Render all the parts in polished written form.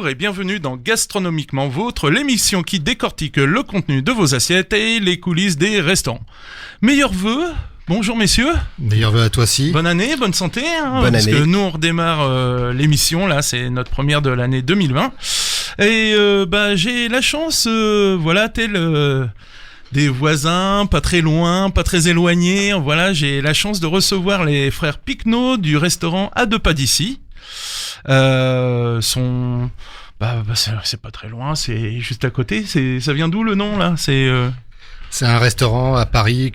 et bienvenue dans Gastronomiquement Vôtre, l'émission qui décortique le contenu de vos assiettes et les coulisses des restaurants. Meilleurs vœux. Bonjour messieurs. Meilleurs vœux à toi aussi. Bonne année, bonne santé. Bonne parce année. que nous on redémarre l'émission, là c'est notre première de l'année 2020. Et j'ai la chance, tel des voisins, pas très loin, pas très éloignés. Voilà, j'ai la chance de recevoir les frères Picquenot du restaurant à 2 pas d'ici. C'est pas très loin, c'est juste à côté. Ça vient d'où le nom là ? C'est un restaurant à Paris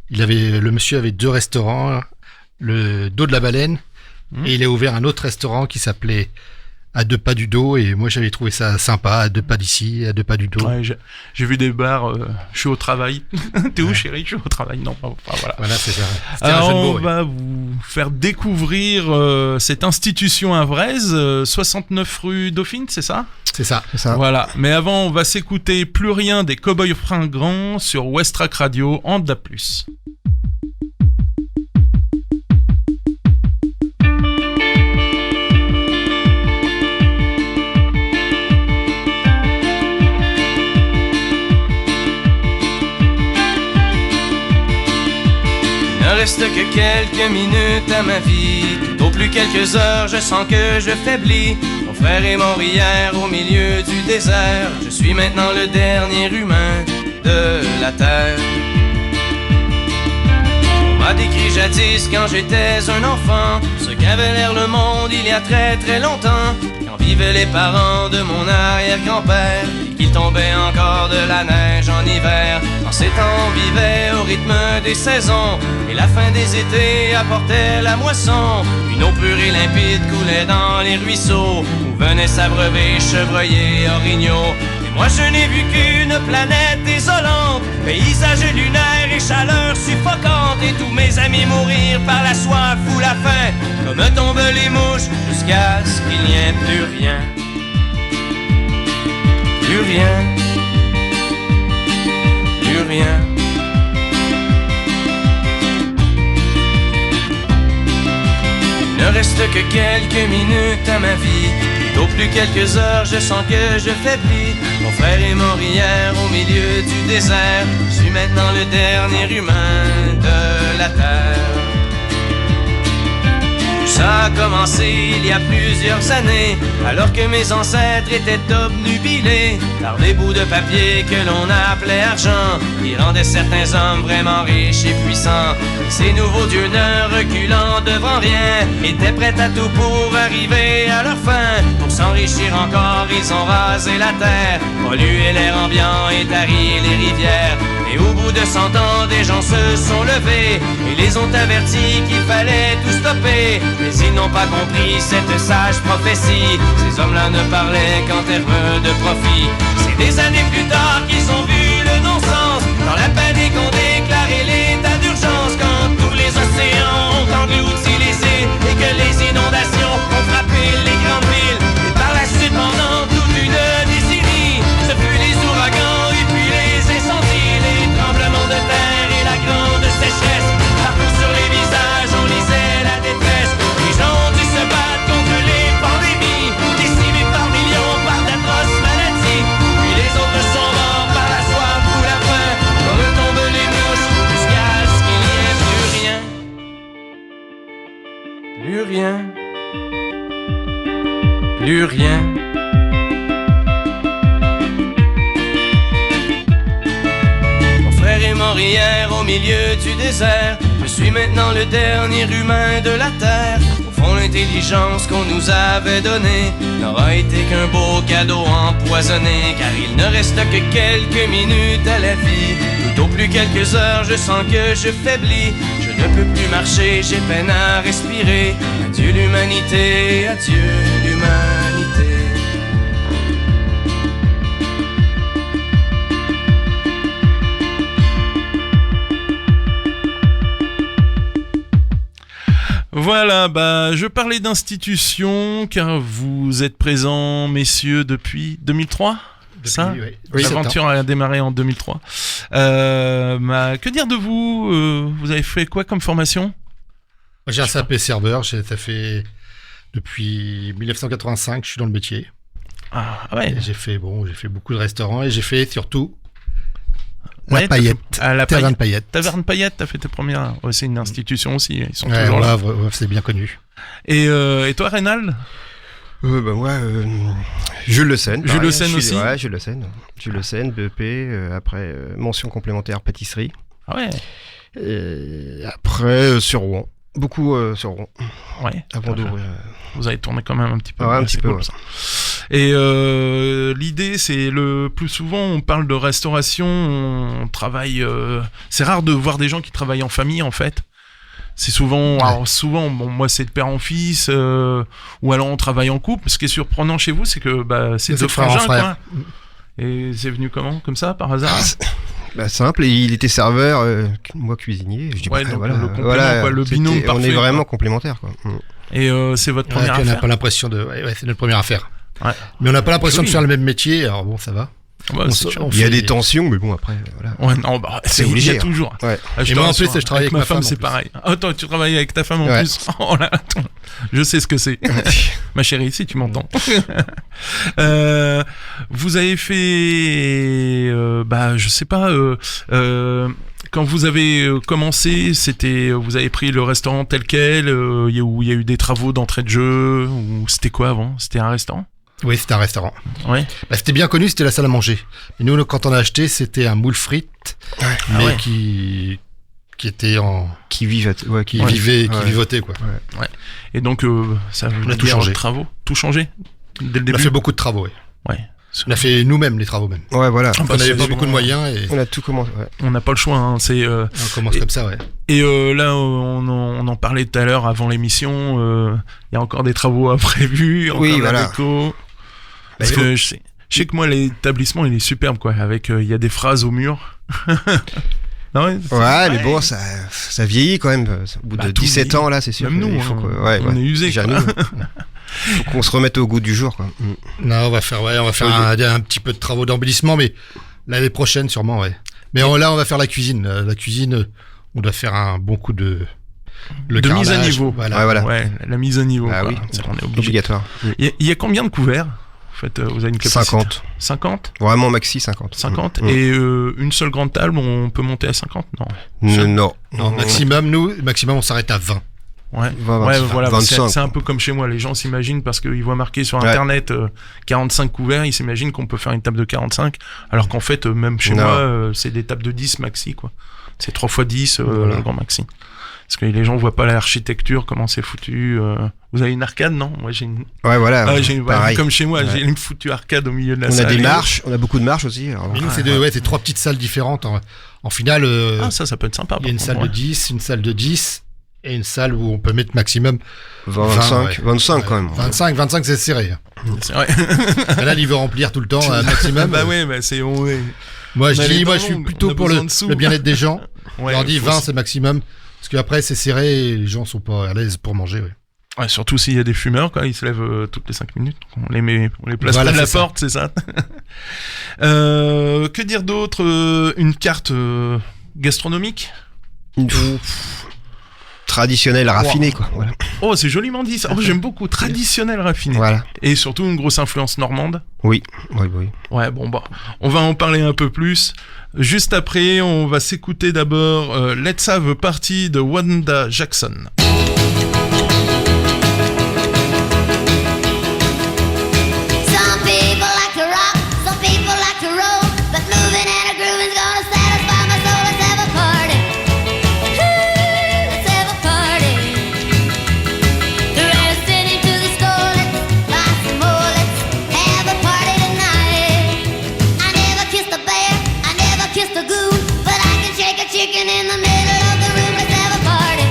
le monsieur avait 2 restaurants, le Dos de la Baleine, et il a ouvert un autre restaurant qui s'appelait à 2 pas du dos, et moi j'avais trouvé ça sympa, à 2 pas d'ici, à 2 pas du dos. Ouais, j'ai vu des bars, je suis au travail. T'es où chérie ? Je suis au travail. Non, voilà. Voilà, c'est ça. Alors, on va vous faire découvrir cette institution havraise, 69 rue Dauphine, c'est ça ? C'est ça. Voilà, mais avant, on va s'écouter Plus rien des Cowboys Fringants sur Westrack Radio en DA+. Il ne reste que quelques minutes à ma vie, tout au plus quelques heures, je sens que je faiblis. Mon frère est mort hier au milieu du désert, je suis maintenant le dernier humain de la terre. On m'a décrit jadis quand j'étais un enfant, ce qu'avait l'air le monde il y a très très longtemps, quand vivaient les parents de mon arrière-grand-père, et qu'il tombait encore de la neige en hiver. En ces temps on vivait au rythme des saisons, et la fin des étés apportait la moisson. Une eau pure et limpide coulait dans les ruisseaux, où venaient s'abreuver chevreuils et orignaux. Et moi je n'ai vu qu'une planète désolante, paysage lunaire et chaleur suffocante, et tous mes amis mourir par la soif ou la faim, comme tombent les mouches, jusqu'à ce qu'il n'y ait plus rien. Plus rien. Plus rien. Il ne reste que quelques minutes à ma vie, au plus quelques heures, je sens que je faiblis. Mon frère est mort hier au milieu du désert, je suis maintenant le dernier humain de la terre. Ça a commencé il y a plusieurs années, alors que mes ancêtres étaient obnubilés par des bouts de papier que l'on appelait argent, qui rendaient certains hommes vraiment riches et puissants. Ces nouveaux dieux ne reculant devant rien, étaient prêts à tout pour arriver à leur fin. Pour s'enrichir encore, ils ont rasé la terre, pollué l'air ambiant et tari les rivières. Et au bout de 100 ans, des gens se sont levés et les ont avertis qu'il fallait tout stopper. Mais ils n'ont pas compris cette sage prophétie, ces hommes-là ne parlaient qu'en termes de profit. C'est des années plus tard qu'ils ont vu le non-sens, dans la panique on déclarait l'état d'urgence, quand tous les océans ont englouti les îles et que les inondations ont frappé les grandes villes. Et par la suite, pendant toute une décennie, ce fut les ouragans et puis les incendies, les tremblements de terre et la grande sécheresse. Partout sur les visages on lisait la détresse, les gens ont dû se battre contre les pandémies, décimés par millions par d'atroces maladies. Puis les autres sont morts par la soif ou la faim, comme tombent les mouches, jusqu'à ce qu'il n'y ait plus rien. Plus rien. Plus rien. Mon frère est mort hier au milieu du désert, je suis maintenant le dernier humain de la terre. Au fond, l'intelligence qu'on nous avait donnée n'aura été qu'un beau cadeau empoisonné, car il ne reste que quelques minutes à la vie, tout au plus quelques heures, je sens que je faiblis. Je ne peux plus marcher, j'ai peine à respirer. Adieu l'humanité, adieu l'humanité. Voilà, je parlais d'institution car vous êtes présents, messieurs, depuis 2003 ? Ça, oui, l'aventure a démarré en 2003. Que dire de vous ? Vous avez fait quoi comme formation ? J'ai un CAP serveur, j'ai fait depuis 1985, je suis dans le métier. Ah ouais. Et j'ai fait beaucoup de restaurants et j'ai fait surtout Ouais, la Paillette. la Taverne Paillette. Taverne Paillette, t'as fait tes premières. Ouais, c'est une institution aussi, ils sont Ouais, toujours en là. Havre, ouais, c'est bien connu. Et toi, Rénal? Moi, Jules Le Seine. Jules Le Seine aussi. Ouais, Jules Le Seine. Jules Le Seine, BEP, après mention complémentaire pâtisserie. Ah ouais. Et après sur Rouen. Beaucoup sur Rouen. Ouais. Avant d'ouvrir. Vous avez tourné quand même un petit peu. Ouais, un petit c'est peu. cool, Ouais. ça. Et l'idée, c'est le plus souvent, on parle de restauration, on travaille. C'est rare de voir des gens qui travaillent en famille, en fait. C'est souvent, Ouais. alors souvent, bon, moi c'est de père en fils, ou alors on travaille en couple. Ce qui est surprenant chez vous, c'est que c'est C'est deux frère en frangins, frère. quoi. Et c'est venu comment, comme ça, par hasard? Simple, et il était serveur, moi cuisinier. Je dis Ouais, donc voilà, le complément, quoi, le binôme c'était- parfait, On est vraiment quoi. complémentaires, quoi. Et c'est votre Ouais, première puis on n'a affaire? pas l'impression de. Ouais, c'est notre première affaire. Ouais. Mais on n'a pas l'impression Joli. de faire le même métier, alors bon, ça va. Ouais, On c'est se- sûr. on Il y a fait- des tensions, mais bon, après, voilà. Ouais, non, bah, C'est il y a obligé, hein. toujours. Ouais. Ah, Et te moi, en rassure, plus, je travaille avec ma femme, c'est en plus. pareil. Attends, tu travailles avec ta femme en Ouais. plus. Oh là, attends. Je sais ce que c'est. Ma chérie, si tu m'entends. Vous avez fait, je sais pas, quand vous avez commencé, vous avez pris le restaurant tel quel, où il y a eu des travaux d'entrée de jeu, ou c'était quoi avant? C'était un restaurant? Oui, c'était un restaurant. Ouais. Bah, c'était bien connu, c'était la salle à manger. Et nous, quand on a acheté, c'était un moule frites, mais ouais. qui était Qui vivent, ouais, qui vivait, qui Ouais. vivotait, quoi. Et donc, ça veut a tout dire changé. travaux? Tout changé? Dès le On début? a fait beaucoup de travaux, oui. Ouais. On a fait nous-mêmes les travaux, même. Ouais, voilà. Ah, bah, On n'avait c'est pas souvent- beaucoup de moyens et On a tout commencé. Ouais. On n'a pas le choix, hein. C'est, on commence Et- comme ça, ouais. et là, on en parlait tout à l'heure avant l'émission. Il y a encore des travaux à prévus, encore Oui, de la voilà. déco. Parce que je sais que moi, l'établissement, il est superbe, quoi. Avec, il y a des phrases au mur. Non, Ouais, mais bon, ça vieillit quand même. Au bout Bah, de tout 17 vieillit. ans, là, c'est sûr. Même nous, il faut hein, que- ouais, on est usés, Déjà quoi. nous. Faut qu'on se remette au goût du jour, quoi. Non, on va faire un petit peu de travaux d'embellissement, mais l'année prochaine, sûrement, ouais. Mais là, on va faire la cuisine. La cuisine, on doit faire un bon coup de de mise à carrelage, niveau. Voilà. Ouais, voilà. Ouais, la mise à niveau. Ah quoi. oui. C'est qu'on est obligé. Obligatoire. Il y a combien de couverts? En fait, vous avez une capacité 50. 50? Vraiment maxi 50. 50? Mm. Et une seule grande table, on peut monter à 50? Non. Non. Non, maximum, on s'arrête à 20. Ouais, 20, ouais, 25, voilà, 25. c'est un peu comme chez moi. Les gens s'imaginent parce qu'ils voient marqué sur Ouais. internet 45 couverts, ils s'imaginent qu'on peut faire une table de 45, alors qu'en fait, même chez Non. moi, c'est des tables de 10 maxi, quoi. C'est 3x10 Voilà. le grand maxi. Parce que les gens voient pas l'architecture, comment c'est foutu. Vous avez une arcade, non? Moi, j'ai une. Ouais, voilà. Ah, j'ai pareil. comme chez moi, Ouais. j'ai une foutue arcade au milieu de la On a salle. des marches, on a beaucoup de marches aussi. Alors, Mais nous, c'est trois petites salles différentes. En finale, Ah, ça peut être sympa. il y a une par salle contre, de 10, une salle de 10 et une salle où on peut mettre maximum 25, ouais. 25 quand même. 25 c'est serré. ouais. C'est vrai. Et là, il veut remplir tout le temps maximum. Bah ouais, bah c'est. Moi, on a les je dents suis longues, on plutôt a pour besoin de sous. le bien-être des gens. Ouais, je leur dis faut 20 aussi- c'est maximum. Parce qu'après, c'est serré et les gens sont pas à l'aise pour manger. Ouais. Ouais, surtout s'il y a des fumeurs, quoi, ils se lèvent toutes les 5 minutes. On les place Voilà, près de la c'est ça. porte, c'est ça. Que dire d'autre? Une carte gastronomique? Traditionnel, raffiné, quoi. Voilà. Oh, c'est joliment dit ça. Oh, j'aime beaucoup. Traditionnel raffiné. Voilà. Et surtout une grosse influence normande. Oui. Ouais, bon, bah, on va en parler un peu plus. Juste après, on va s'écouter d'abord Let's Have a Party de Wanda Jackson. Some people like to rock, some people like to roll, but moving and a grooving's gonna satisfy my soul. Let's have a party. Let's have a party. The rest into the store. Let's buy some more. Let's have a party tonight. I never kissed a bear, I never kissed a goon, but I can shake a chicken in the middle of the room. Let's have a party.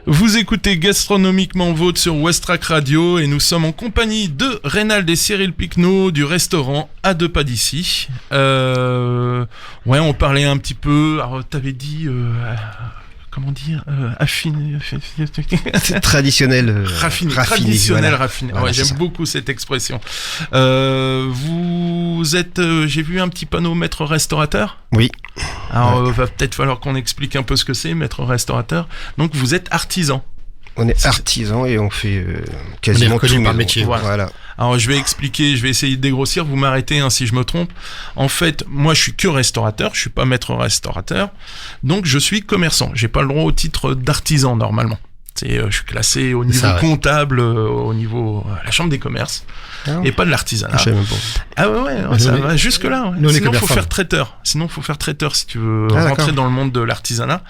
Vous écoutez Gastronomiquement Vôtre sur Westrack Radio et nous sommes en compagnie de Reynald et Cyril Picnot du restaurant À 2 pas d'ici. Ouais, on parlait un petit peu. Alors, t'avais dit. Comment dire affiné. C'est traditionnel. Raffiné. Voilà. Raffiné. Voilà, Ouais, c'est j'aime ça. beaucoup cette expression. Vous êtes. J'ai vu un petit panneau maître restaurateur. Oui. Alors, va peut-être falloir qu'on explique un peu ce que c'est, maître restaurateur. Donc, vous êtes artisan. On est artisan et on fait quasiment reconnu tout par maison. métier. Voilà. Alors, je vais expliquer, je vais essayer de dégrossir. Vous m'arrêtez si je me trompe. En fait, moi, je suis que restaurateur. Je suis pas maître restaurateur. Donc, je suis commerçant. J'ai pas le droit au titre d'artisan, normalement. Je suis classé au niveau ça, ouais. comptable, au niveau la chambre des commerces. Ah. Et pas de l'artisanat. Je sais même pas. Ah ouais, Nous, ça on est- va jusque-là. Ouais. nous, on est Sinon, faut commerçants. faire traiteur. Sinon, faut faire traiteur si tu veux Ah, rentrer d'accord. dans le monde de l'artisanat.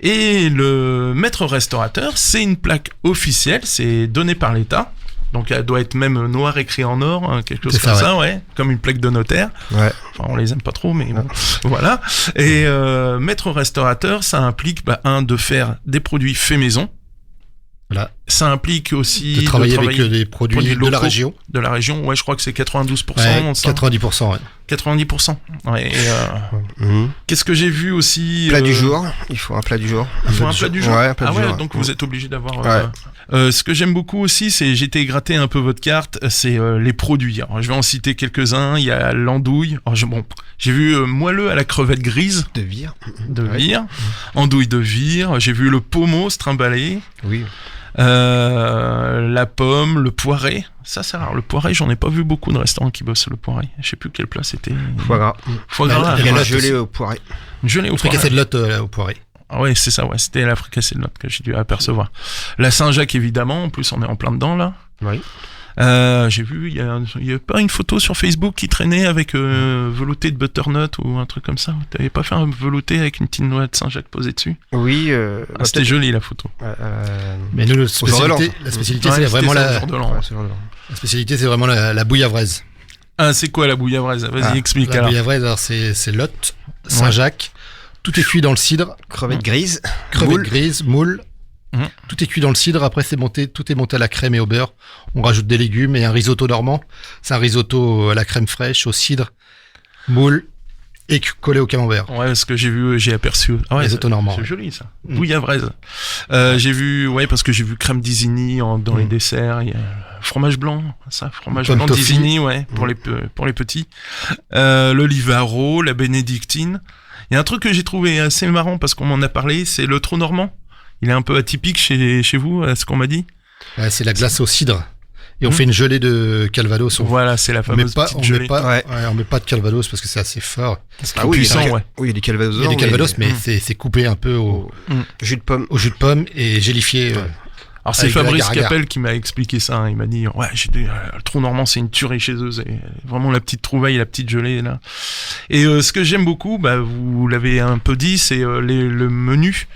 Et le maître restaurateur, c'est une plaque officielle, c'est donné par l'État. Donc, elle doit être même noire écrit en or, hein, quelque chose C'est comme ça, ça, ouais. Comme une plaque de notaire. Ouais. Enfin, on les aime pas trop, mais bon, voilà. Et maître restaurateur, ça implique, de faire des produits faits maison. Voilà. Ça implique aussi De travailler avec des produits produits de la locaux. région. De la région, ouais, je crois que c'est 92%. Ouais, ça. 90%. Ouais. 90%. Ouais, et, Mhm. qu'est-ce que j'ai vu aussi Plat du jour. Il faut un plat du jour. Il faut un plat du jour. Ouais, un plat ah du ouais, jour. donc vous êtes obligé d'avoir. Ouais. Ce que j'aime beaucoup aussi, c'est j'ai été gratter un peu votre carte, c'est les produits. Alors, je vais en citer quelques-uns. Il y a l'andouille. Alors, j'ai vu moelleux à la crevette grise De vire. de Ouais. vire, andouille de vire. J'ai vu le pommeau se trimballer. Oui. La pomme, le poiré, ça c'est rare. Le poiré, j'en ai pas vu beaucoup de restaurants qui bossent le poiré. Je sais plus quel plat c'était. Foie gras. Foie Ouais, gras, il y a ouais. la- Gelé au poiré. Gelé au Fricassé poiré. de lot au poiré. Ah ouais, c'est ça, ouais. C'était la fricassée de notes que j'ai dû apercevoir. La Saint-Jacques, évidemment. En plus, on est en plein dedans, là. Oui. J'ai vu, il y a pas une photo sur Facebook qui traînait avec velouté de butternut ou un truc comme ça. T'avais pas fait un velouté avec une petite noix de Saint-Jacques posée dessus? Oui. Ah, c'était joli, la photo. Mais nous, jour de l'an. la spécialité, Ouais, c'est c'était vraiment ça, au la jour de l'an. la spécialité, c'est vraiment la bouillavresse. Ah, c'est quoi la bouillavresse? Vas-y, Ah, explique La alors. bouillavresse, alors c'est Lot, Saint-Jacques. Tout est cuit dans le cidre, Crevette grise. crevette Moule. grise, moule. Mhm. Tout est cuit dans le cidre. Après, tout est monté à la crème et au beurre. On rajoute des légumes et un risotto normand. C'est un risotto à la crème fraîche, au cidre, moule et collé au camembert. Ouais, ce que j'ai vu, j'ai aperçu. Ah ouais, Risotto normand, c'est ouais. joli ça. Mm. Bouillavresse. J'ai vu, ouais, parce que j'ai vu crème d'Isigny dans les desserts. Il y a fromage blanc, ça, fromage Pomme blanc toffee. d'Isigny, ouais, pour les petits. L'Olivaro, la bénédictine. Il y a un truc que j'ai trouvé assez marrant parce qu'on m'en a parlé, c'est le trou normand. Il est un peu atypique chez vous, à ce qu'on m'a dit. Ouais, c'est la glace au cidre. Et on fait une gelée de Calvados. Voilà, c'est la On met fameuse pas, petite on gelée. met pas, Ouais. on met pas de Calvados parce que c'est assez fort. Ah oui, puissant, il y a- ouais. Oui, il y a des calvados. Il y a des Calvados, mais c'est coupé un peu au Jus de pomme. jus de pomme et gélifié. Alors c'est Avec de la Fabrice agar-agar. Capel qui m'a expliqué ça. Il m'a dit ouais, le trou normand c'est une tuerie chez eux, c'est vraiment la petite trouvaille, la petite gelée là. Et ce que j'aime beaucoup, vous l'avez un peu dit, c'est le menu.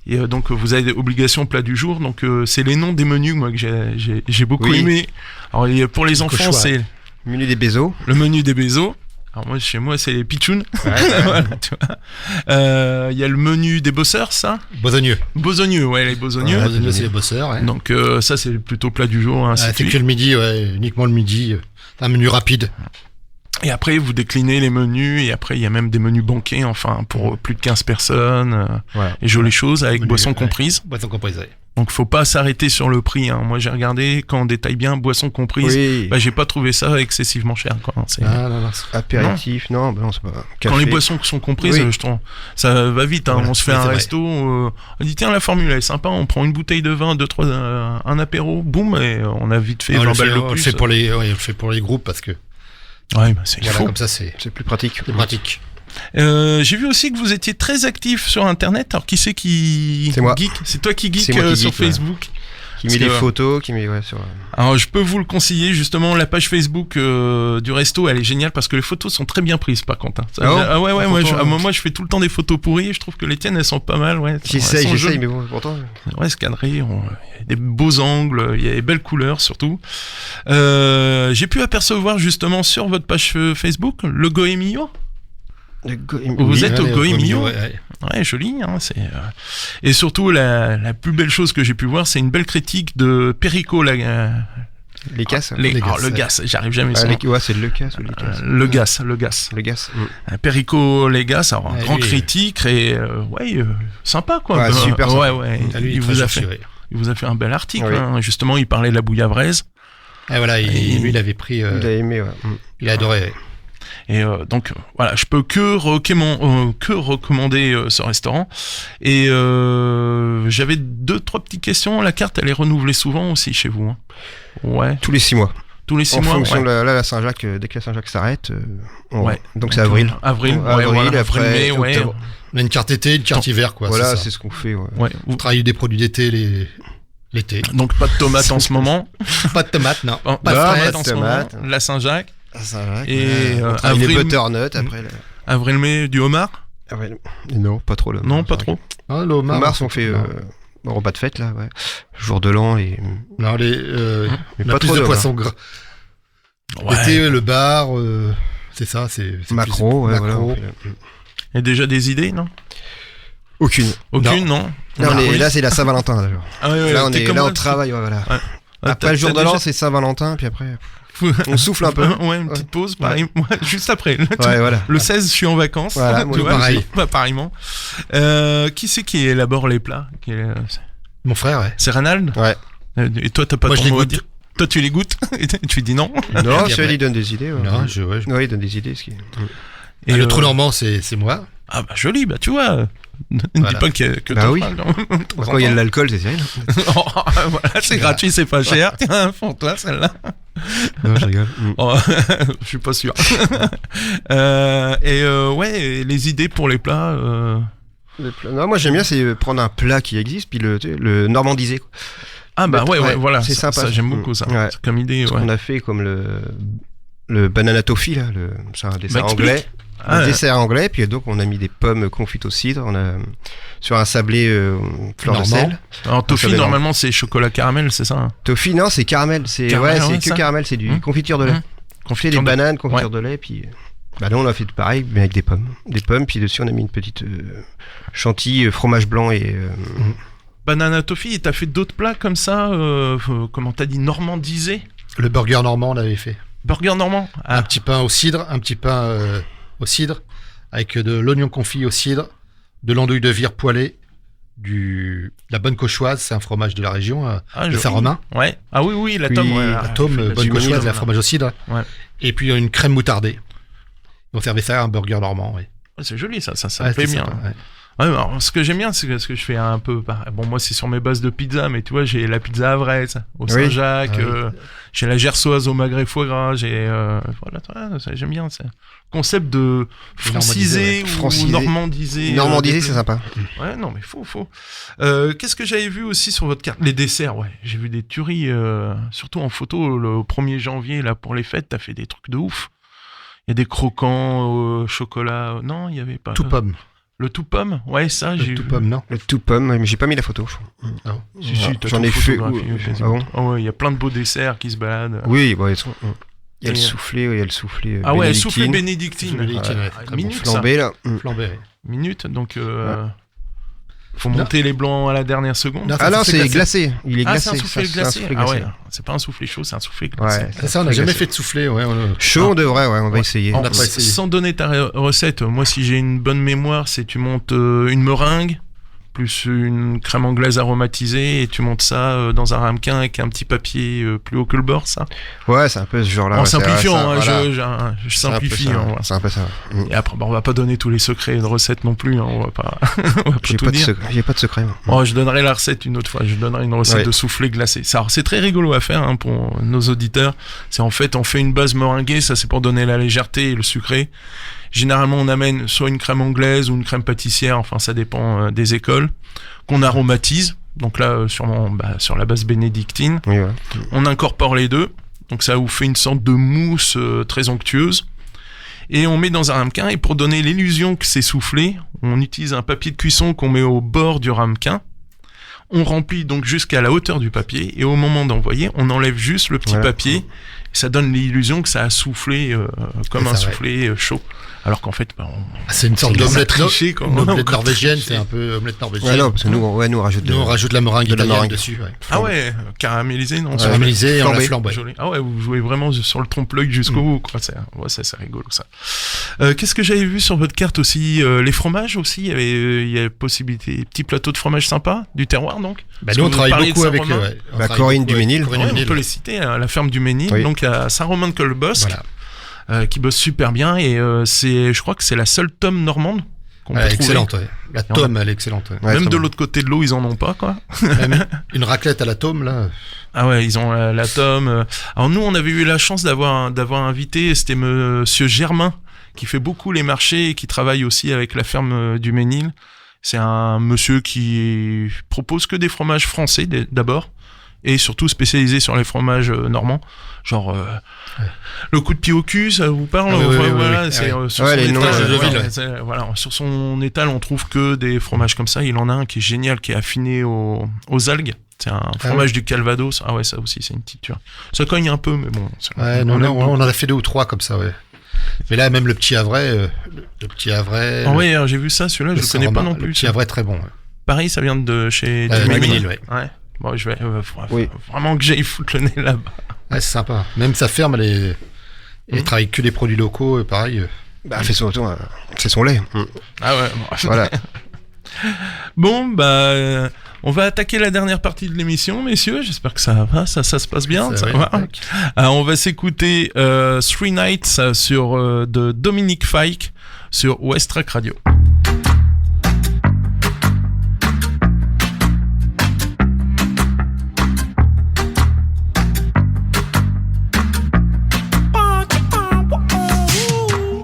Et donc vous avez des obligations plat du jour, donc c'est les noms des menus moi que j'ai beaucoup Oui. aimé. Alors pour les enfants choix. c'est Menu des bézos. le menu des bézos. Alors moi chez moi c'est les pitchouns. Voilà, tu vois. Il y a le menu des bosseurs, ça. Bosogneux. Bosogneux, ouais, les bosogneux. Bosogneux, c'est les bosseurs. Ouais. Donc ça c'est plutôt plat du jour, ainsi de C'est suite. que le midi, ouais, uniquement le midi. C'est un menu rapide. Et après, vous déclinez les menus, et après, il y a même des menus banquets, enfin, pour plus de 15 personnes, Voilà. et jolies choses, avec Menu, boissons ouais. comprise. Boisson comprise. Ouais. Donc, faut pas s'arrêter sur le prix, hein. Moi, j'ai regardé, quand on détaille bien, boissons comprises, Oui. j'ai pas trouvé ça excessivement cher, quoi. C'est- Ah, non. Apéritif. Non, non, c'est pas. Quand Café. les boissons sont comprises, Oui. je trouve, ça va vite, hein. Voilà. On se fait Oui, un c'est vrai. resto, on dit, tiens, la formule, elle est sympa, on prend une bouteille de vin, un apéro, boum, et on a vite fait on 20 le fait, balles de on le plus. fait pour les, ouais, on le fait pour les groupes parce que Ouais, c'est voilà, faux. comme ça c'est C'est plus pratique. pratique. J'ai vu aussi que vous étiez très actif sur Internet. Alors, qui c'est qui C'est moi. geek? C'est toi qui geek C'est moi qui sur geek, ouais. Facebook. Qui met Parce les que, photos, qui met sur. Alors, je peux vous le conseiller, justement, la page Facebook du resto, elle est géniale parce que les photos sont très bien prises, par contre. Hein. Ça, Ah bon ouais, Ah, moi, pourtant, moi, je fais tout le temps des photos pourries et je trouve que les tiennes, elles sont pas mal, ouais. J'essaye, Elles sont j'essaye, jolies. mais bon, pourtant. Ouais, c'est cadré, il y a des beaux angles, il y a des belles couleurs, surtout. J'ai pu apercevoir, justement, sur votre page Facebook, le Goemio. Vous êtes au Ouais, Goemio. ouais. Ouais, joli. Hein, et surtout, la plus belle chose que j'ai pu voir, c'est une belle critique de Perico. Les casses. Le gas, j'arrive jamais à Ouais, c'est le casse ou les casses. le gas. Le gaz. Perico Légas, alors un Ouais, grand lui, critique et sympa quoi. Ouais, super sympa. Ouais. Ah, lui, Il très vous a gentil, fait. ouais. Il vous a fait un bel article. Oui. Hein. Justement, il parlait de la bouillabraise. Et voilà, lui, il avait pris. Il a aimé, ouais. Il a adoré. Ouais. Et donc voilà, je peux que recommander ce restaurant. Et j'avais 2-3 petites questions. La carte, elle est renouvelée souvent aussi chez vous. Hein. Ouais. Tous les 6 mois. Tous les 6 En mois. fonction Ouais. de la Saint-Jacques, dès que la Saint-Jacques s'arrête, donc c'est Donc, avril. Avril, Ouais, ouais, voilà, après, avril, mai, ouais. octobre. On a une carte été, une carte hiver, quoi. Voilà, c'est c'est ça. ce qu'on fait. Ouais. Ouais. On travaille des produits d'été l'été. Donc pas de tomates en ce moment. Pas de tomates, non. Pas Pas de de tomates fraises. en ce moment. tomates. La Saint-Jacques. La Saint-Jacques. Et, on travaille les avril- butternuts après. Avril, mai, du homard. Non, pas trop. Non, pas trop. Hein, le homard, En mars, on fait non. repas de fête, là, ouais. Jour de l'an et. Non, Mais on a pas plus trop de de poissons gras. Ouais. L'été, le bar, c'est ça, c'est Macro, plus- ouais, voilà. macro. on fait, Il y a déjà des idées, non? Aucune. Aucune, non. Là, Ah, oui. là, c'est la Saint-Valentin, d'abord. Ah, ouais, Là, t'es comme on moi, travaille, ouais, voilà. Ouais. Après T'as- le jour t'as de l'an, déjà- c'est Saint-Valentin, puis après, on souffle un peu. Ouais, une petite pause, pareil. Moi, juste après. Ouais, voilà. Le 16, je suis en vacances. Voilà, Tu moi, vois, pareil. Bah, pareillement. Qui c'est qui élabore les plats? Mon frère, ouais. C'est Ranald? Ouais. Et toi, t'as pas Moi, ton je les mot à goûte. dire? Toi, tu les goûtes? Et tu dis non? Non, Puis celui après- il donne des idées. Ouais, Non, Ouais, il donne des idées. Ce qui... Et le trou normand, c'est moi. Ah bah joli, bah tu vois. Ne dis Voilà. pas que Bah t'en oui. parles, non. Quand il y a de l'alcool, c'est terrible. Voilà, c'est gratuit, c'est pas cher. Tiens, pour toi celle-là. Non, je rigole. Oh, je suis pas sûr. Ouais, les idées pour les plats. Non, moi j'aime bien, c'est prendre un plat qui existe, puis le normandiser. Quoi. Ah bah ouais, Ouais, voilà. c'est ça, sympa. ça, j'aime beaucoup ça. Ouais. C'est comme idée. Ce Ouais. qu'on a fait comme le banana toffee, là, c'est un dessert explique. anglais. Ah, Un dessert anglais, puis donc on a mis des pommes confites au cidre, on a sur un sablé fleur de Normand. sel. Alors toffee, savait, non. normalement, c'est chocolat caramel, c'est ça hein? Toffee, non, c'est caramel, c'est Caramel, ouais, que ça. caramel, c'est du confiture de lait. On fait des de- bananes, confiture de lait, puis bah là on a fait pareil, mais avec des pommes, puis dessus on a mis une petite chantilly, fromage blanc et Banana toffee. Et t'as fait d'autres plats comme ça comment t'as dit, normandisé? Le burger normand, on l'avait fait. Burger normand. Un Ah, petit pain au cidre, au cidre, avec de l'oignon confit au cidre, de l'andouille de vire poêlée, la bonne cauchoise, c'est un fromage de la région, de joli. Saint-Romain. Ouais. Ah oui, la Puis tome. Ouais, La tome, bonne du cauchoise, Monique, la fromage au cidre. Ouais. Et puis une crème moutardée. On servait ça à un burger normand, oui. Ouais, c'est joli ça Ouais, me plaît c'est bien. sympa, ouais. Ouais, alors, ce que j'aime bien, c'est que je fais un peu. Bon, moi, c'est sur mes bases de pizza, mais tu vois, j'ai la pizza havraise au Oui. Saint-Jacques, Ah oui. j'ai la gersoise au magret foie gras, voilà, ça, j'aime bien. C'est concept de franciser ou Franciser. normandiser. normandisé, des c'est plats. sympa. Ouais, non, mais faut. Qu'est-ce que j'avais vu aussi sur votre carte? Les desserts, ouais. J'ai vu des tueries, surtout en photo, le 1er janvier, là, pour les fêtes, t'as fait des trucs de ouf. Il y a des croquants au chocolat. Non, il y avait pas. Tout pomme. Le tout pomme? Ouais, ça, j'ai Le tout vu. pomme, non. Le tout pomme, mais j'ai pas mis la photo. Je crois. Non. Si, si, t'as J'en tout ai fait. photographié, Ah quasiment. bon Ah ouais, il y a plein de beaux desserts qui se baladent. Oui, bon, ils sont. Il y a le Et, soufflé, il y a le soufflé. Ah ouais, soufflé bénédictine. bénédictine. Soufflé bénédictine, ouais, très bon. Minute, ça. Flambé là. Flambé, oui. Minute, donc faut monter les blancs à la dernière seconde. Non, Ah non, soufflé c'est glacé. Il est Ah, glacé. c'est un soufflé c'est un glacé. soufflé Ah ouais, glacé. c'est pas un soufflé chaud, c'est un soufflé glacé. Ouais. C'est ça, on n'a jamais fait de soufflé, ouais. Chaud, on devrait, ouais, on va essayer. On n'a pas essayé. Sans donner ta recette, moi si j'ai une bonne mémoire, c'est tu montes une meringue plus une crème anglaise aromatisée et tu montes ça dans un ramequin avec un petit papier plus haut que le bord, ça. Ouais, c'est un peu ce genre-là. En ouais, c'est- simplifiant, ouais, hein, voilà. je C'est un peu simplifie. ça, hein, voilà. C'est un peu ça. Et après, on va pas donner tous les secrets de recettes non plus, hein, on va pas, on va pas J'ai tout pas de dire. secret. J'ai pas de secret. moi. Oh, je donnerai la recette une autre fois. Je donnerai une recette Ouais. de soufflé glacé. Alors, c'est très rigolo à faire hein, pour nos auditeurs. C'est en fait, on fait une base meringuée. Ça, c'est pour donner la légèreté et le sucré. Généralement, on amène soit une crème anglaise ou une crème pâtissière. Enfin, ça dépend des écoles. Qu'on aromatise. Donc là, sûrement sur la base bénédictine. Oui, voilà. On incorpore les deux. Donc ça vous fait une sorte de mousse très onctueuse. Et on met dans un ramequin. Et pour donner l'illusion que c'est soufflé, on utilise un papier de cuisson qu'on met au bord du ramequin. On remplit donc jusqu'à la hauteur du papier. Et au moment d'envoyer, on enlève juste le petit Voilà. papier. Ça donne l'illusion que ça a soufflé comme C'est un ça, soufflé chaud. Alors qu'en fait, C'est une sorte les a d'omelette trichés, quoi. une On omelette a norvégienne, triché. c'est un peu omelette norvégienne. Ouais, non, parce que nous, on rajoute Nous, on rajoute la meringue de la italienne meringue. dessus. Ouais. Ah ouais, caramélisé, non? Caramélisé et on la flambé. flambe. Ouais. Joli. Ah ouais, vous jouez vraiment sur le trompe-l'œil jusqu'au bout, quoi. C'est rigolo, ça. Qu'est-ce que j'avais vu sur votre carte aussi? Les fromages aussi, il y avait possibilité, petit plateau de fromage sympa, du terroir, donc? Bah, Parce nous, que on vous travaille parliez de beaucoup avec Saint-Romain. ouais, on Bah, travaille Corinne beaucoup du avec Ménil. Corinne Ouais, du on Ménil, peut ouais. les citer, hein, la ferme du Ménil, Oui. donc à Saint-Romain-de-Colbosque, Voilà. qui bosse super bien, et je crois que c'est la seule tome normande qu'on peut Ouais, trouver. excellente, ouais. La Il y en a- tome, elle est excellente. Ouais. Ouais, Même très de bon. l'autre côté de l'eau, ils en ont pas, quoi. Même une raclette à la tome, là. Ah ouais, ils ont la tome. Alors nous, on avait eu la chance d'avoir invité, c'était Monsieur Germain, qui fait beaucoup les marchés et qui travaille aussi avec la ferme du Ménil. C'est un monsieur qui propose que des fromages français d'abord, et surtout spécialisé sur les fromages normands. Genre le coup de pied au cul, ça vous parle? Ah oui, oui, oui, Voilà, oui. c'est Ah oui. sur Ouais, son les noms étal, de voilà, ville. voilà, sur son étal, on trouve que des fromages comme ça. Il en a un qui est génial, qui est affiné aux algues. C'est un fromage du Calvados. Ah ouais, ça aussi, c'est une petite tuerie. Ça cogne un peu, mais bon. Ouais, non, on en a fait 2 ou 3 comme ça, ouais. Mais là, même le petit Havrais, le petit Havrais. Ah ouais, j'ai vu ça, celui-là, je le connais pas non Le plus. petit ça. Havrais, très bon. Ouais. Pareil, ça vient de chez Du Ménil. Ménil, ouais. Ouais. Bon, je vais Oui. vraiment que j'aille foutre le nez là-bas. Ouais, c'est sympa. Même sa ferme, elle travaille que des produits locaux, pareil. Bah, c'est son lait. Ah ouais. Voilà. Bon, bah, on va attaquer la dernière partie de l'émission, messieurs. J'espère que ça va, ça se passe bien. Ça ouais, va. tac. On va s'écouter Three Nights de Dominique Fike sur West Track Radio.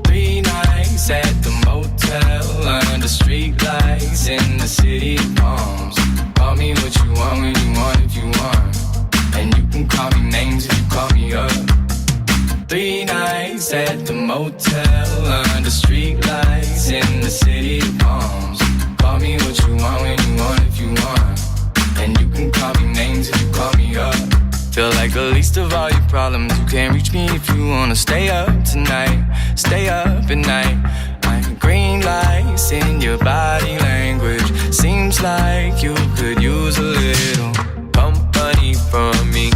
Three nights at the motel under streetlights in the city of palms. Call me what you want when you want if you want, and you can call me names if you call me up. 3 nights at the motel under streetlights in the city of palms. Call me what you want when you want if you want, and you can call me names if you call me up. Feel like the least of all your problems. You can't reach me if you wanna stay up tonight. Stay up at night. I'm green lights in your body language. Seems like you could use a little company from me.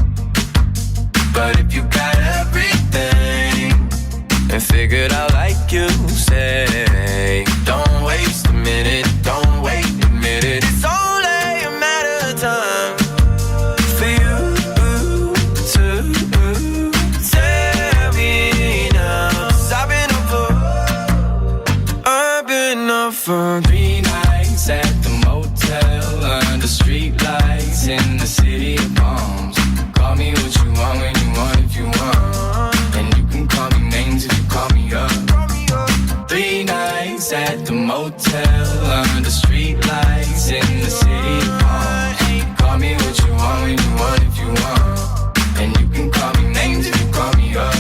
But if you got everything and figured out like you say, don't waste a minute, don't wait a minute. It's only a matter of time for you to tell me now. 'Cause I've been up for 3 nights at the motel under streetlights in the city of palms. Call me what you want when you want if you want, and you can call me names if you call me up. 3 nights at the motel under streetlights in the city of palms. Call me what you want when you want if you want, and you can call me names if you call me up.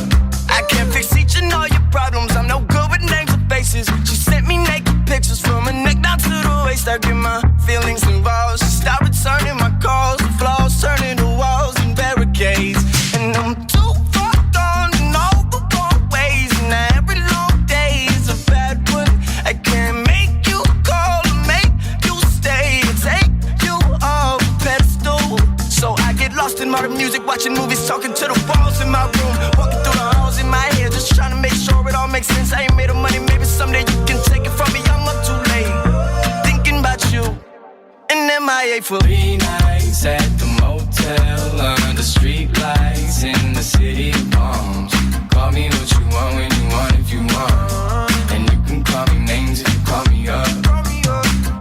I can't fix each and all your problems. I'm no good with names or faces. She sent me naked pictures from her neck down to the waist. I get my feelings involved. She stopped returning my calls. The flaws turning to walls and barricades. And I'm too far gone in all the wrong ways. And every long day is a bad one. I can't make you call or make you stay or take you off a pedestal. So I get lost in modern music, watching movies, talking to the walls in my room, walking through the halls in my head, just trying to make sure it all makes sense. I ain't made of money, maybe someday you can take it from me. I'm up too late, thinking about you, and MIA for 3 nights at the motel under streetlights in the city of palms. Call me what you want when you want if you want, and you can call me names if you call me up.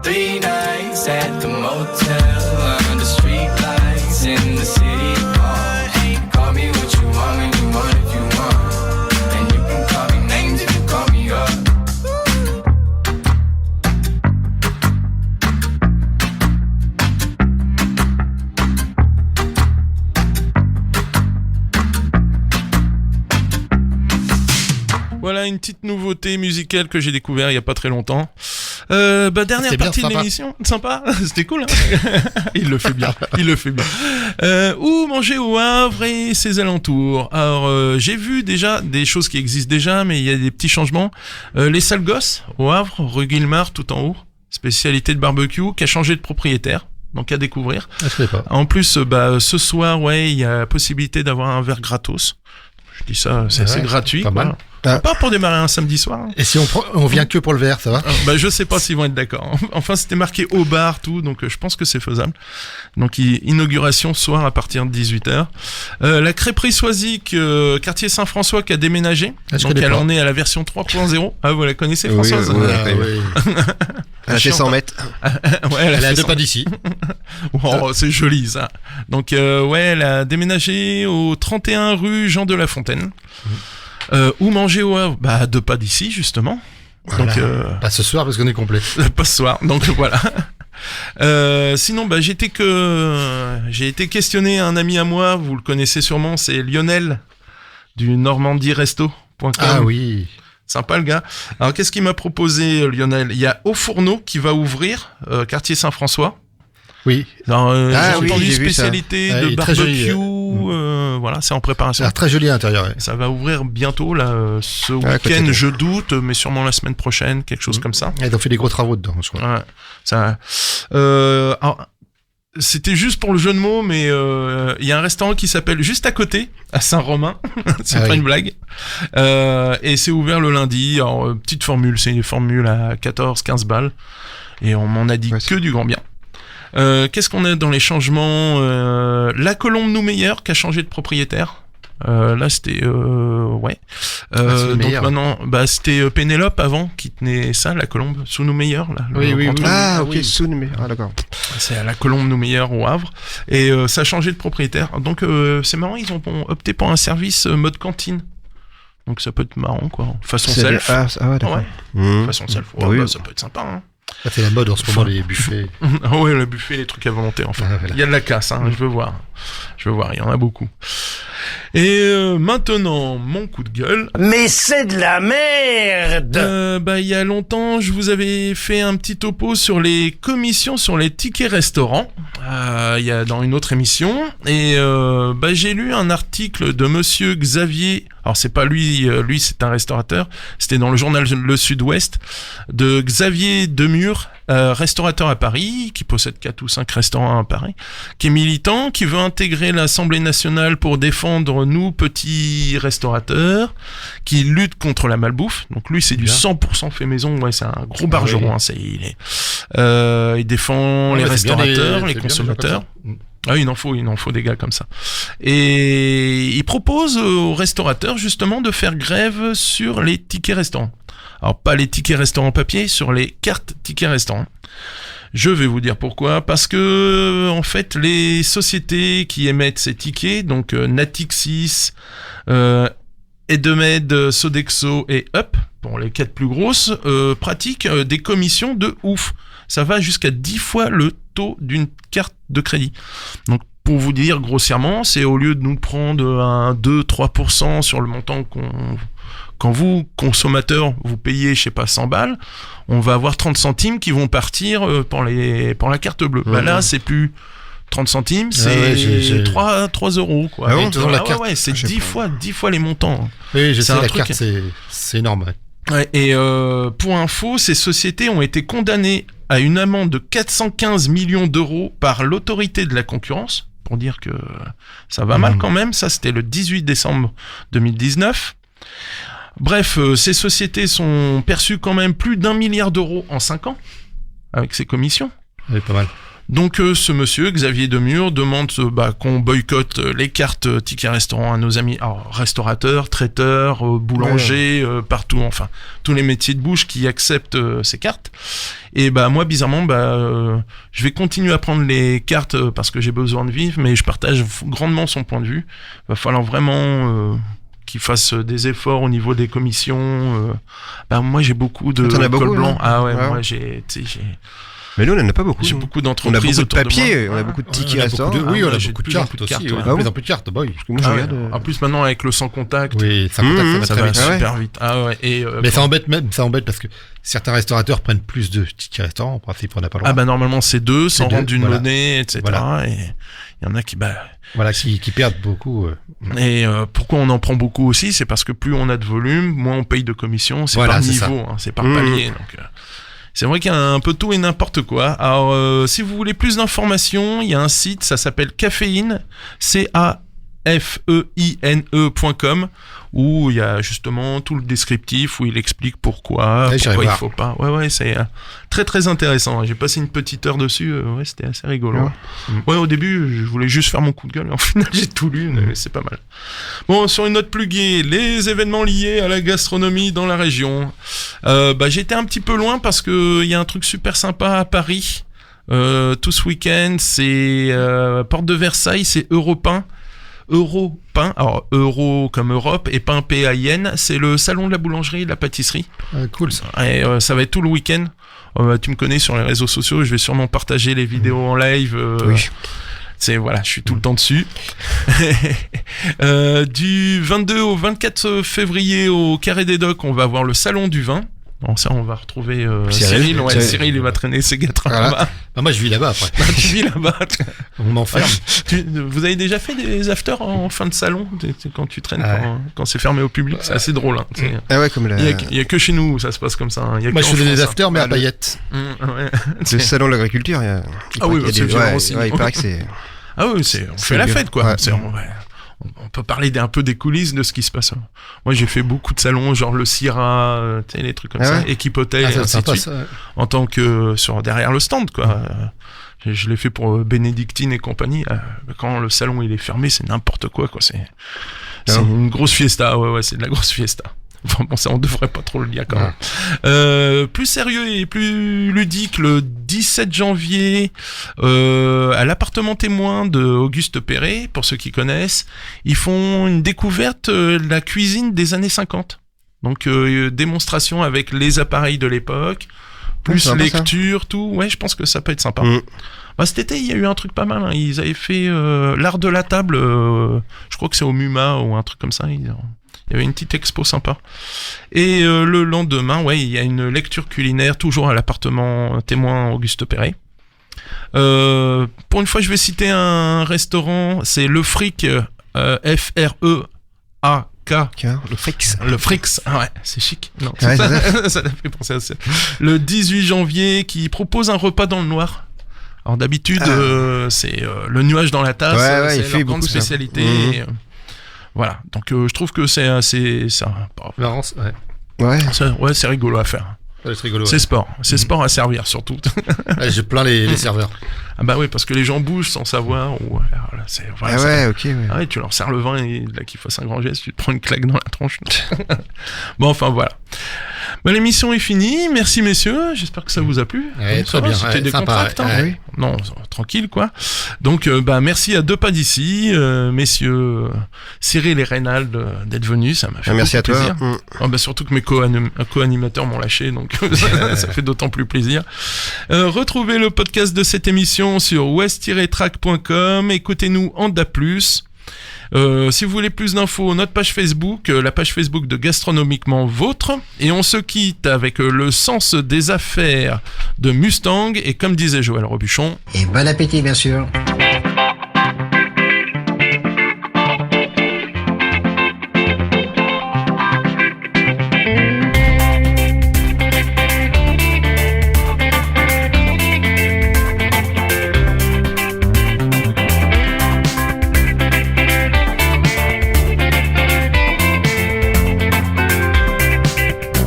3 nights at the motel under streetlights in the city of palms. Call me what you want when you want if you want, and you can call me names if you call me up. Voilà une petite nouveauté musicale que j'ai découvert il y a pas très longtemps. Dernière C'était bien partie de sympa. l'émission, sympa, c'était cool. Hein. Il le fait bien. Où manger au Havre et ses alentours. Alors j'ai vu déjà des choses qui existent déjà, mais il y a des petits changements. Les Sales Gosses au Havre, rue Guillemard, tout en haut, spécialité de barbecue, qui a changé de propriétaire. Donc à découvrir. Ah, je sais pas. En plus, ce soir, il y a la possibilité d'avoir un verre gratos. Je dis ça, c'est assez gratuit. pas quoi. mal. Pas pour démarrer un samedi soir. Hein. Et si on vient que pour le verre, ça va? Je sais pas s'ils vont être d'accord. Enfin, c'était marqué au bar, tout, donc je pense que c'est faisable. Donc, inauguration ce soir à partir de 18h. La crêperie Soisic, quartier Saint-François, qui a déménagé. Ah, je Donc, connais elle pas. en est à la version 3.0. Ah, vous la connaissez, Oui, Françoise? oui, Ah, oui. Elle fait 100 mètres. Ouais, Elle est à fait 2 son- pas d'ici. Oh, c'est joli ça. Donc elle a déménagé au 31 rue Jean de La Fontaine. Où manger au Havre? À 2 pas d'ici justement. Voilà. Donc Pas ce soir parce qu'on est complet. pas ce soir. Donc voilà. Sinon j'ai été questionné un ami à moi, vous le connaissez sûrement, c'est Lionel du normandieresto.com. Ah oui. Sympa le gars. Alors qu'est-ce qu'il m'a proposé Lionel? Il y a Au Fourneau qui va ouvrir quartier Saint-François. Oui. Alors, Ah j'ai oui, entendu j'ai vu ça. spécialité Ouais, il de est très joli, barbecue, voilà, c'est en Ça a préparation. l'air très joli à l'intérieur. Ouais. Ça va ouvrir bientôt, là, ce à côté week-end, de- je doute, mais sûrement la semaine prochaine, quelque chose comme ça. Et ils ont fait des gros travaux dedans, je crois. Ouais, ça. Alors, c'était juste pour le jeu de mots, mais il y a un restaurant qui s'appelle juste à côté, à Saint-Romain. C'est Ah pas oui. une blague. Et c'est ouvert le lundi. Alors, petite formule, c'est une formule à 14-15 balles. Et on m'en a dit Ouais, que du grand bien. Qu'est-ce qu'on a dans les changements? La Colombe Noumeyer qui a changé de propriétaire. Là c'était c'est le donc meilleur. maintenant c'était Pénélope avant qui tenait ça, la Colombe sous Noumeyer là. Oui, oui, contre- oui. Ah, ok, oui. Soon, mais. Ah, d'accord. C'est à la Colombe Noumeyer au Havre et ça a changé de propriétaire. Donc c'est marrant, ils ont opté pour un service mode cantine. Donc ça peut être marrant quoi, façon C'est- self. Ah, d'accord. Ouais, Mmh. façon self. Ouais, Oui. ça peut être sympa. Hein. Ça fait la mode en ce moment, les buffets. Ah ouais, le buffet, les trucs à volonté, enfin. Ah, voilà. Il y a de la casse, hein, je veux voir, il y en a beaucoup. Et maintenant, mon coup de gueule. Mais c'est de la merde! Il y a longtemps, je vous avais fait un petit topo sur les commissions sur les tickets restaurants. Il y a dans une autre émission. Et j'ai lu un article de monsieur Xavier. Alors c'est pas lui, lui c'est un restaurateur. C'était dans le journal Le Sud-Ouest de Xavier Demure, restaurateur à Paris, qui possède 4 ou 5 restaurants à Paris, qui est militant, qui veut intégrer l'Assemblée nationale pour défendre nous petits restaurateurs, qui lutte contre la malbouffe. Donc lui c'est du Bien. 100% fait maison. Ouais, c'est un gros bargeron. oui. Hein, il défend les Ouais, c'est bien restaurateurs, les c'est bien consommateurs. comme ça. Ah, il en faut des gars comme ça. Et il propose aux restaurateurs justement de faire grève sur les tickets restaurants. Alors pas les tickets restaurants papier, sur les cartes tickets restaurants. Je vais vous dire pourquoi. Parce que en fait, les sociétés qui émettent ces tickets, donc Natixis, Edemed, Sodexo et Up, pour les 4 plus grosses, pratiquent des commissions de ouf. Ça va jusqu'à 10 fois le taux d'une carte de crédit. Donc, pour vous dire grossièrement, c'est au lieu de nous prendre un 2-3% sur le montant quand vous, consommateur, vous payez, je sais pas, 100 balles, on va avoir 30 centimes qui vont partir pour la carte bleue. Ouais, Là, ouais. c'est plus 30 centimes, c'est ouais, j'ai- 3 euros, quoi. Ah bon, Et toujours la carte. c'est Ah, je sais 10 fois les montants. Oui, je C'est sais, un la truc- carte, c'est énorme. Ouais. Ouais, et pour info, ces sociétés ont été condamnées à une amende de 415 millions d'euros par l'autorité de la concurrence, pour dire que ça va mal quand même. Ça, c'était le 18 décembre 2019. Bref, ces sociétés sont perçues quand même plus d'1 milliard d'euros en 5 ans, avec ces commissions. Oui, pas mal. Donc ce monsieur, Xavier Demure, demande qu'on boycotte les cartes tickets restaurants à nos amis, alors, restaurateurs, traiteurs, boulangers, partout, enfin, tous les métiers de bouche qui acceptent ces cartes. Et moi, bizarrement, je vais continuer à prendre les cartes parce que j'ai besoin de vivre, mais je partage grandement son point de vue. Va falloir vraiment qu'il fasse des efforts au niveau des commissions. Moi, j'ai beaucoup de T'en as beaucoup, col blanc. là Ah ouais, Ouais. moi, Mais nous, on en a pas beaucoup. J'ai nous. beaucoup On a d'entreprises beaucoup de autour papier, de moi. on a beaucoup de Ouais, tickets On a restaurants. beaucoup de, oui, Ah, on a j'ai beaucoup de plus en cartes plus de aussi. cartes, ouais. ouais. De Ah plus bon en plus de cartes, bah oui. Parce que moi, je Ah regarde. ouais. En plus, maintenant, avec le sans contact, Oui, ça contacte, ça va ça très va vite. Ah ouais. super vite. Ah ouais. Et, Mais ça embête parce que certains restaurateurs prennent plus de tickets restaurants. En principe, on n'a pas le droit. ah bah normalement c'est 2 sans deux, rendre d'une voilà. monnaie, etc. Voilà. Et il y en a qui Voilà, qui perdent beaucoup. Et pourquoi on en prend beaucoup aussi, c'est parce que plus on a de volume, moins on paye de commission. C'est Voilà, par c'est niveau, hein, c'est par Mmh. palier. Donc c'est vrai qu'il y a un peu tout et n'importe quoi. Alors si vous voulez plus d'informations, il y a un site, ça s'appelle Caféine, CAFEINE.com, où il y a justement tout le descriptif, où il explique pourquoi j'irai il voir. faut pas. Ouais, c'est très très intéressant. J'ai passé une petite heure dessus, ouais, c'était assez rigolo. Ouais, au début, je voulais juste faire mon coup de gueule, et en final, j'ai tout lu, mais c'est pas mal. Bon, sur une note plus gaie, les événements liés à la gastronomie dans la région. J'étais un petit peu loin parce que il y a un truc super sympa à Paris. Tout ce week-end, c'est Porte de Versailles, c'est Europain. Europain, alors Euro comme Europe et Pain PAIN, c'est le salon de la boulangerie et de la pâtisserie. Cool ça. Et ça va être tout le week-end. Tu me connais sur les réseaux sociaux, je vais sûrement partager les vidéos en live. Oui. Voilà, je suis tout le temps dessus. Du 22 au 24 février au Carré des Docks, on va avoir le salon du vin. Bon, ça, on va retrouver Cyril. Ouais, Cyril. Cyril, il va traîner ses gâteaux Voilà. là-bas. Bah, moi, je vis là-bas après. Tu vis là-bas. On m'enferme. Vous avez déjà fait des afters en fin de salon quand tu traînes, Ouais. quand c'est fermé au public? C'est assez drôle. Hein, Ah ouais, comme la... il y a que chez nous où ça se passe comme ça. Hein. Il y a Moi, que je en faisais des France, afters, hein. mais à le- paillettes. Ouais. le salon de l'agriculture. Il Ah oui, paraît qu'il y a c'est des- violent aussi. il paraît que c'est... Ah oui, on C'est fait la bien. fête, quoi. Ouais. On peut parler un peu des coulisses de ce qui se passe. Moi, j'ai fait beaucoup de salons, genre le Syrah, tu sais, les trucs comme Ah ça, ouais. Équipe Hôtel, Ah, et c'est ainsi de sympa suite. ça. En tant que derrière le stand, quoi. Je l'ai fait pour Bénédictine et compagnie. Quand le salon il est fermé, c'est n'importe quoi, quoi. C'est une grosse fiesta. Ouais, c'est de la grosse fiesta. Enfin bon, ça on devrait pas trop le dire quand même. Plus sérieux et plus ludique, le 17 janvier, à l'appartement témoin de Auguste Perret, pour ceux qui connaissent, ils font une découverte de la cuisine des années 50. Donc démonstration avec les appareils de l'époque, plus sympa, lecture, tout. Ouais, je pense que ça peut être sympa. Mm. Cet été, il y a eu un truc pas mal. Hein. Ils avaient fait l'art de la table. Je crois que c'est au MUMA ou un truc comme ça. Il y avait une petite expo sympa. Et le lendemain, ouais, il y a une lecture culinaire, toujours à l'appartement témoin Auguste Perret. Pour une fois, je vais citer un restaurant. C'est Le Fric, F-R-E-A-K. Le Frix. Le Frix, ah ouais, c'est chic. Non, Ouais, ça m'a fait penser à ça. Le 18 janvier, qui propose un repas dans le noir. Alors d'habitude, c'est le nuage dans la tasse, Ouais, il c'est fait leur grande beaucoup ça. spécialité. Mhm. Et, voilà, donc je trouve que c'est assez... Marrant, ouais. Ouais. Ouais, c'est rigolo à faire. C'est rigolo. C'est sport, c'est sport à servir surtout. Ouais, je plains les serveurs. Ah bah oui, parce que les gens bougent sans savoir. Ou, alors là, c'est, voilà, Ah ouais, ok. Ouais. Ah ouais, tu leur sers le vin et là qu'ils fassent un grand geste, tu te prends une claque dans la tronche. Bon, enfin voilà. Bah, l'émission est finie. Merci messieurs. J'espère que ça vous a plu. Ouais, Ça très va, bien. C'était Ouais, des sympa, contracts. ouais. Hein. Ouais. Non, tranquille quoi. Donc merci à Deux Pas d'ici, messieurs Cyril et Reynald d'être venus. Ça m'a fait Merci à beaucoup toi. plaisir. Surtout que mes co-animateurs m'ont lâché, donc ça fait d'autant plus plaisir. Retrouvez le podcast de cette émission sur west-track.com. Écoutez-nous en DA+. Si vous voulez plus d'infos, notre page Facebook, la page Facebook de Gastronomiquement Vôtre. Et on se quitte avec le sens des affaires de Mustang. Et comme disait Joël Robuchon... Et bon appétit, bien sûr.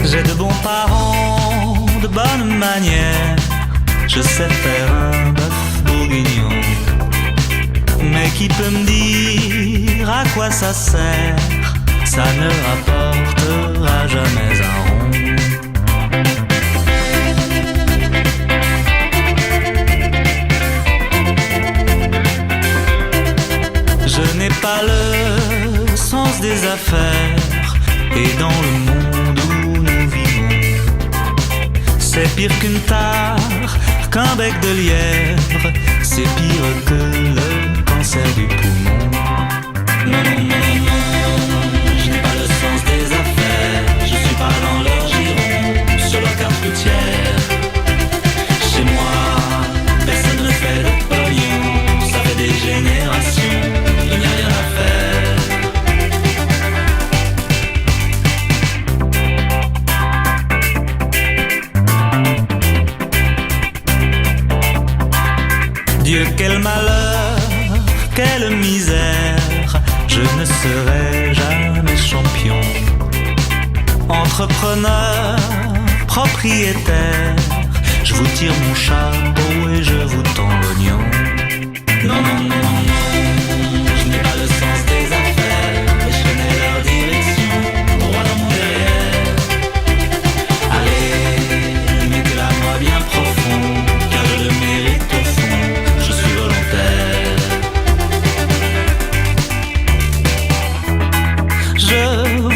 J'ai de bons parents, de bonnes manières. Je sais faire un bœuf bourguignon. Mais qui peut me dire à quoi ça sert? Ça ne rapportera jamais un rond. Je n'ai pas le sens des affaires. Et dans le monde où nous vivons, c'est pire qu'une tare, qu'un un bec de lièvre, c'est pire que le cancer du poumon. Non, non, non, non, non, je n'ai pas le sens des affaires, je suis pas dans leur giron, sur leur carte routière. Chez moi, personne ne fait de pognon, ça fait des générations, il n'y a rien à faire. Dieu, quel malheur, quelle misère, je ne serai jamais champion. Entrepreneur, propriétaire, je vous tire mon chapeau et je vous tends l'oignon. Non, non, non, non, non, je n'ai pas le sens des affaires, mais je connais leur direction, droit dans mon derrière. Allez, mettez-la moi bien profond, car je le mérite au fond, je suis volontaire. Je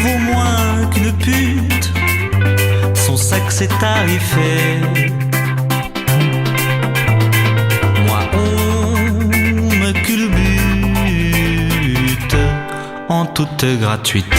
vaux moins qu'une pute, son sexe est tarifé. Moi on me culbute en toute gratuité.